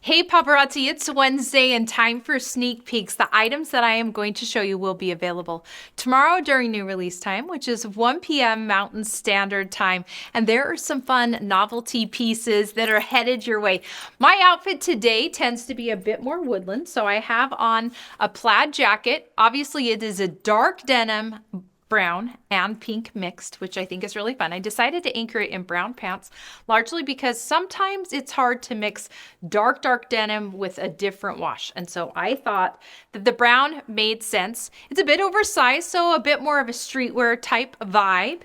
Hey paparazzi, it's Wednesday and time for sneak peeks. The items that I am going to show you will be available tomorrow during new release time, which is 1 p.m. Mountain Standard Time. And there are some fun novelty pieces that are headed your way. My outfit today tends to be a bit more woodland, so I have on a plaid jacket. Obviously, it is a dark denim, brown and pink mixed, which I think is really fun. I decided to anchor it in brown pants, largely because sometimes it's hard to mix dark denim with a different wash. And so I thought that the brown made sense. It's a bit oversized, so a bit more of a streetwear type vibe.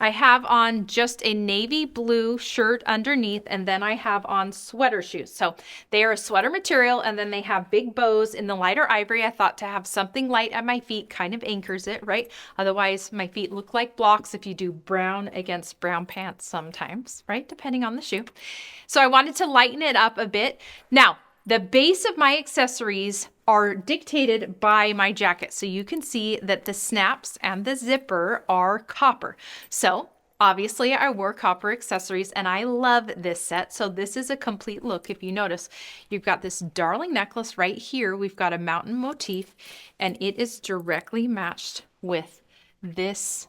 I have on just a navy blue shirt underneath, and then I have on sweater shoes. So they are a sweater material, and then they have big bows in the lighter ivory. I thought to have something light at my feet kind of anchors it, right? Otherwise, my feet look like blocks if you do brown against brown pants sometimes, right? Depending on the shoe. So I wanted to lighten it up a bit. Now, the base of my accessories are dictated by my jacket. So you can see that the snaps and the zipper are copper. So obviously I wore copper accessories and I love this set. So this is a complete look. If you notice, you've got this darling necklace right here. We've got a mountain motif and it is directly matched with this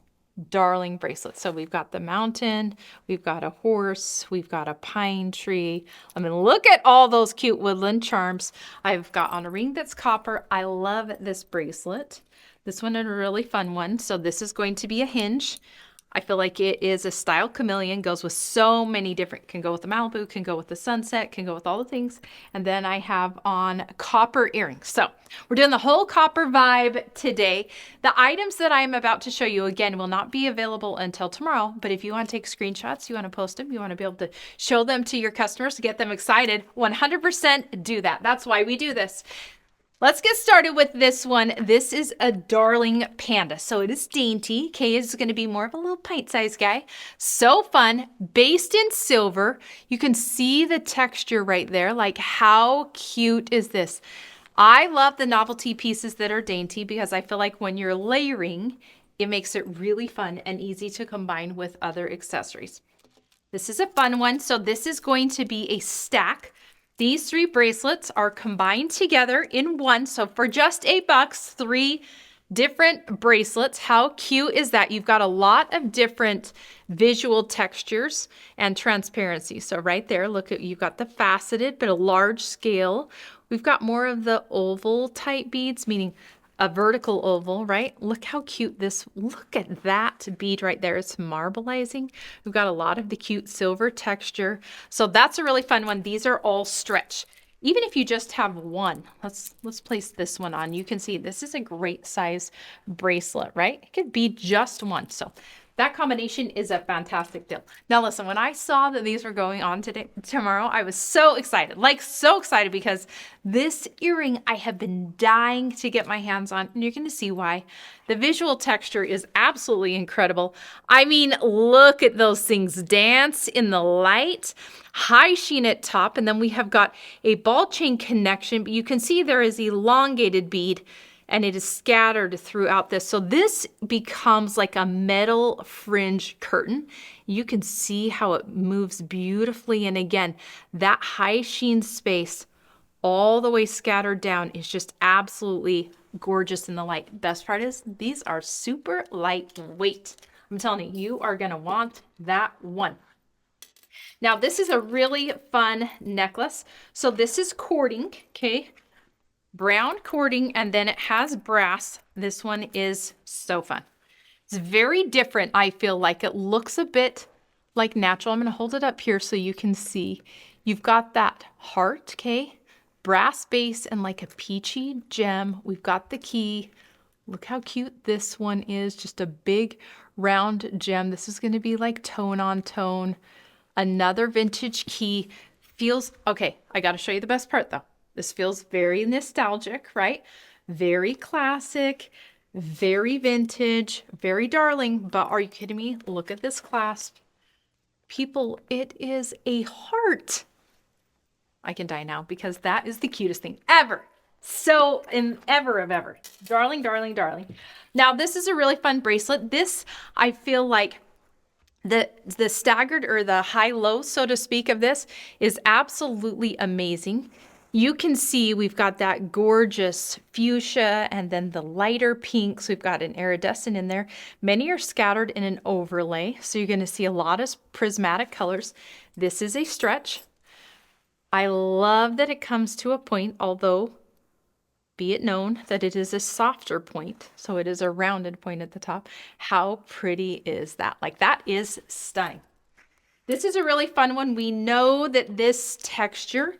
darling bracelet. So we've got the mountain, we've got a horse, we've got a pine tree. I mean, look at all those cute woodland charms. I've got on a ring that's copper. I love this bracelet. This one is a really fun one. So this is going to be a hinge. I feel like it is a style chameleon, goes with so many different, can go with the Malibu, can go with the sunset, can go with all the things. And then I have on copper earrings. So we're doing the whole copper vibe today. The items that I'm about to show you, again, will not be available until tomorrow. But if you want to take screenshots, you want to post them, you want to be able to show them to your customers to get them excited, 100% do that. That's why we do this. Let's get started with this one. This is a darling panda. So it is dainty. Kay is going to be more of a little pint-sized guy. So fun. Based in silver. You can see the texture right there. Like, how cute is this? I love the novelty pieces that are dainty because I feel like when you're layering, it makes it really fun and easy to combine with other accessories. This is a fun one. So this is going to be a stack. These three bracelets are combined together in one. So for just $8, 3 different bracelets. How cute is that? You've got a lot of different visual textures and transparency. So right there, look at, you've got the faceted, but a large scale. We've got more of the oval type beads, meaning a vertical oval, right? Look how cute this, look at that bead right there. It's marbleizing. We've got a lot of the cute silver texture. So that's a really fun one. These are all stretch. Even if you just have one, let's place this one on. You can see this is a great size bracelet, right? It could be just one. So that combination is a fantastic deal. Now listen, when I saw that these were going on tomorrow, I was so excited, like so excited, because this earring I have been dying to get my hands on, and you're going to see why. The visual texture is absolutely incredible. I mean, look at those things dance in the light. High sheen at top, and then we have got a ball chain connection, but you can see there is elongated bead and it is scattered throughout this. So this becomes like a metal fringe curtain. You can see how it moves beautifully. And again, that high sheen space all the way scattered down is just absolutely gorgeous in the light. Best part is these are super lightweight. I'm telling you, you are gonna want that one. Now this is a really fun necklace. So this is cording, okay? Brown cording, and then it has brass. This one is so fun. It's very different. I feel like it looks a bit like natural. I'm going to hold it up here so you can see. You've got that heart, okay? Brass base and like a peachy gem. We've got the key. Look how cute this one is. Just a big round gem. This is going to be like tone on tone. Another vintage key. Feels, okay, I got to show you the best part though. This feels very nostalgic, right? Very classic, very vintage, very darling. But are you kidding me? Look at this clasp. People, it is a heart. I can die now because that is the cutest thing ever. So, ever of ever. Darling, darling, darling. Now, this is a really fun bracelet. This, I feel like, the staggered or the high-low, so to speak, of this is absolutely amazing. You can see we've got that gorgeous fuchsia and then the lighter pinks. We've got an iridescent in there. Many are scattered in an overlay, so you're going to see a lot of prismatic colors. This is a stretch. I love that it comes to a point, although be it known that it is a softer point, so it is a rounded point at the top. How pretty is that? Like, that is stunning. This is a really fun one. We know that this texture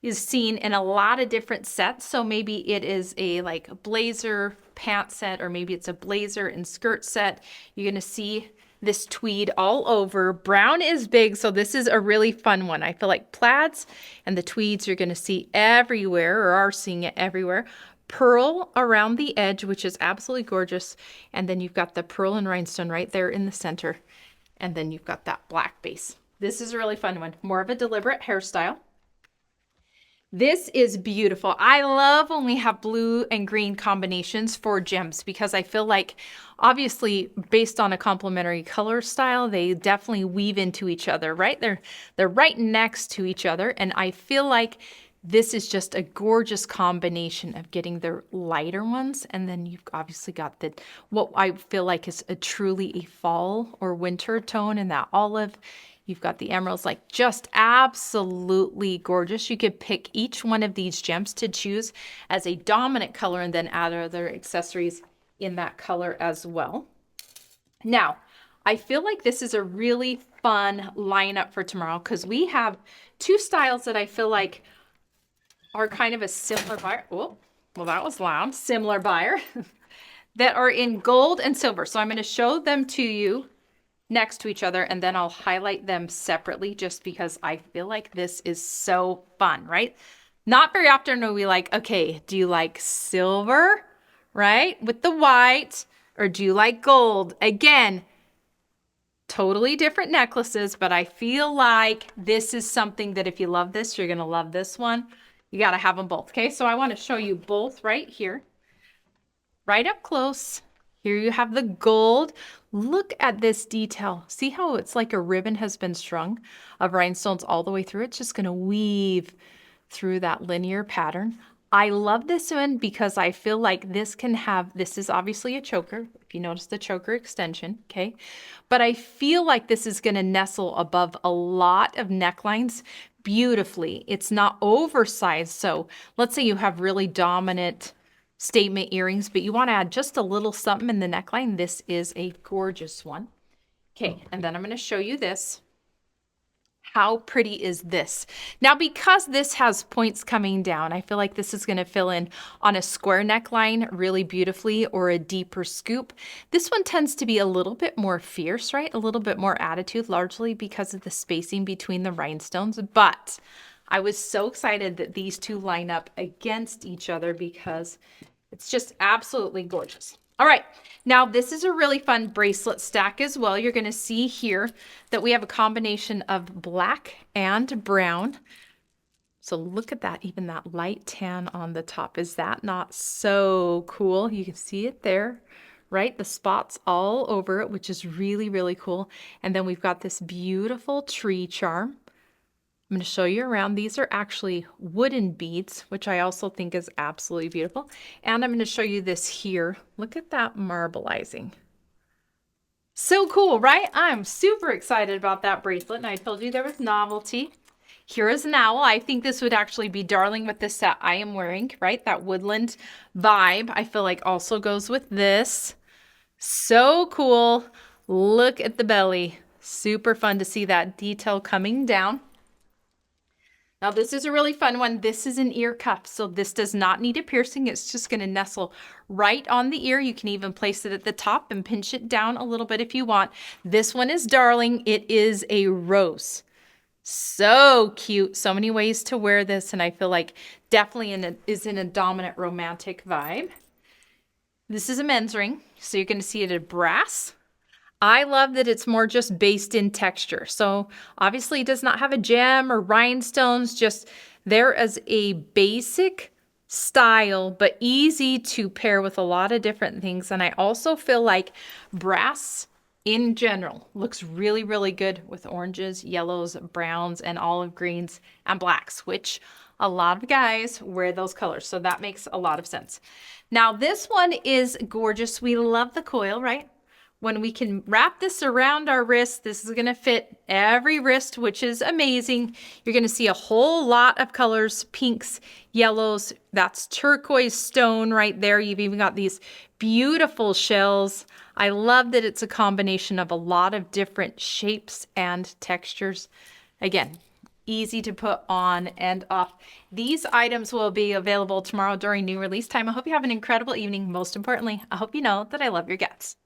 is seen in a lot of different sets. So maybe it is a like blazer pant set, or maybe it's a blazer and skirt set. You're gonna see this tweed all over. Brown is big, so this is a really fun one. I feel like plaids and the tweeds you're gonna see everywhere, or are seeing it everywhere. Pearl around the edge, which is absolutely gorgeous. And then you've got the pearl and rhinestone right there in the center. And then you've got that black base. This is a really fun one. More of a deliberate hairstyle. This is beautiful. I love when we have blue and green combinations for gems, because I feel like obviously based on a complementary color style, they definitely weave into each other, right? They're right next to each other. And I feel like this is just a gorgeous combination of getting the lighter ones. And then you've obviously got the, what I feel like is a truly a fall or winter tone in that olive. You've got the emeralds, like just absolutely gorgeous. You could pick each one of these gems to choose as a dominant color and then add other accessories in that color as well. Now, I feel like this is a really fun lineup for tomorrow, because we have two styles that I feel like are kind of a similar buyer. Oh, well, that was loud. Similar buyer that are in gold and silver. So I'm going to show them to you next to each other, and then I'll highlight them separately just because I feel like this is so fun, right? Not very often are we like, okay, do you like silver, right, with the white, or do you like gold? Again, totally different necklaces, but I feel like this is something that if you love this, you're gonna love this one. You gotta have them both, okay? So I wanna show you both right here, right up close. Here you have the gold. Look at this detail. See how it's like a ribbon has been strung of rhinestones all the way through? It's just gonna weave through that linear pattern. I love this one because I feel like this can have, this is obviously a choker, if you notice the choker extension, okay? But I feel like this is gonna nestle above a lot of necklines beautifully. It's not oversized, so let's say you have really dominant statement earrings, but you want to add just a little something in the neckline. This is a gorgeous one. Okay, and then I'm going to show you this. How pretty is this? Now, because this has points coming down, I feel like this is going to fill in on a square neckline really beautifully, or a deeper scoop. This one tends to be a little bit more fierce, right? A little bit more attitude, largely because of the spacing between the rhinestones. But I was so excited that these two line up against each other because it's just absolutely gorgeous. All right, now this is a really fun bracelet stack as well. You're gonna see here that we have a combination of black and brown. So look at that, even that light tan on the top. Is that not so cool? You can see it there, right? The spots all over it, which is really, really cool. And then we've got this beautiful tree charm. I'm going to show you around. These are actually wooden beads, which I also think is absolutely beautiful. And I'm going to show you this here. Look at that marbleizing. So cool, right? I'm super excited about that bracelet. And I told you there was novelty. Here is an owl. I think this would actually be darling with the set I am wearing, right? That woodland vibe, I feel like also goes with this. So cool. Look at the belly. Super fun to see that detail coming down. Now this is a really fun one. This is an ear cuff, so this does not need a piercing. It's just going to nestle right on the ear. You can even place it at the top and pinch it down a little bit if you want. This one is darling. It is a rose. So cute. So many ways to wear this, and I feel like definitely is in a dominant romantic vibe. This is a men's ring, so you're going to see it in brass. I love that it's more just based in texture. So obviously it does not have a gem or rhinestones, just there as a basic style, but easy to pair with a lot of different things. And I also feel like brass in general looks really, really good with oranges, yellows, browns, and olive greens and blacks, which A lot of guys wear those colors, so that makes a lot of sense. Now this one is gorgeous. We love the coil, right? When we can wrap this around our wrist, this is gonna fit every wrist, which is amazing. You're gonna see a whole lot of colors, pinks, yellows, that's turquoise stone right there. You've even got these beautiful shells. I love that it's a combination of a lot of different shapes and textures. Again, easy to put on and off. These items will be available tomorrow during new release time. I hope you have an incredible evening. Most importantly, I hope you know that I love your guts.